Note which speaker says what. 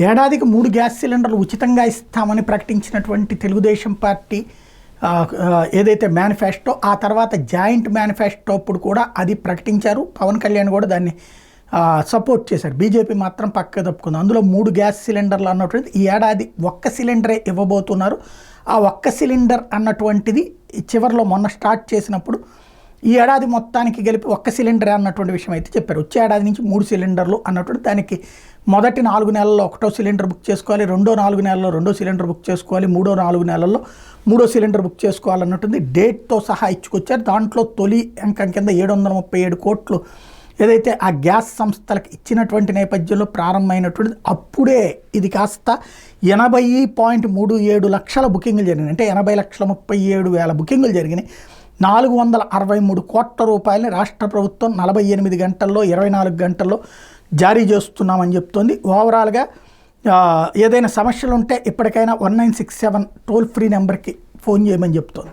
Speaker 1: ఏడాదికి 3 గ్యాస్ సిలిండర్లు ఉచితంగా ఇస్తామని ప్రకటించినటువంటి తెలుగుదేశం పార్టీ ఏదైతే మేనిఫెస్టో, ఆ తర్వాత జాయింట్ మేనిఫెస్టో అప్పుడు కూడా అది ప్రకటించారు. పవన్ కళ్యాణ్ కూడా దాన్ని సపోర్ట్ చేశారు. బీజేపీ మాత్రం పక్క తప్పుకుంది. అందులో 3 గ్యాస్ సిలిండర్లు అన్నటువంటిది ఈ ఏడాది 1 సిలిండరే ఇవ్వబోతున్నారు. ఆ 1 సిలిండర్ అన్నటువంటిది చివరిలో మొన్న స్టార్ట్ చేసినప్పుడు ఈ ఏడాది మొత్తానికి కలిపి 1 సిలిండర్ అన్నటువంటి విషయం అయితే చెప్పారు. వచ్చే ఏడాది నుంచి 3 సిలిండర్లు అన్నటువంటి, దానికి మొదటి 4 నెలల్లో 1వ సిలిండర్ బుక్ చేసుకోవాలి, రెండో 4 నెలల్లో 2వ సిలిండర్ బుక్ చేసుకోవాలి, మూడో 4 నెలల్లో 3వ సిలిండర్ బుక్ చేసుకోవాలన్నట్టుంది. డేట్తో సహా ఇచ్చుకొచ్చారు. దాంట్లో తొలి అంకం కింద 737 కోట్లు ఏదైతే ఆ గ్యాస్ సంస్థలకు ఇచ్చినటువంటి నేపథ్యంలో ప్రారంభమైనటువంటిది. అప్పుడే ఇది కాస్త 80.37 లక్షల బుకింగ్లు జరిగినాయి. అంటే 80,37,000 బుకింగ్లు జరిగినాయి. 463 కోట్ల రూపాయలని రాష్ట్ర ప్రభుత్వం 48 గంటల్లో 24 గంటల్లో జారీ చేస్తున్నామని చెప్తోంది. ఓవరాల్గా ఏదైనా సమస్యలు ఉంటే ఇప్పటికైనా 1967 టోల్ ఫ్రీ నెంబర్కి ఫోన్ చేయమని చెప్తోంది.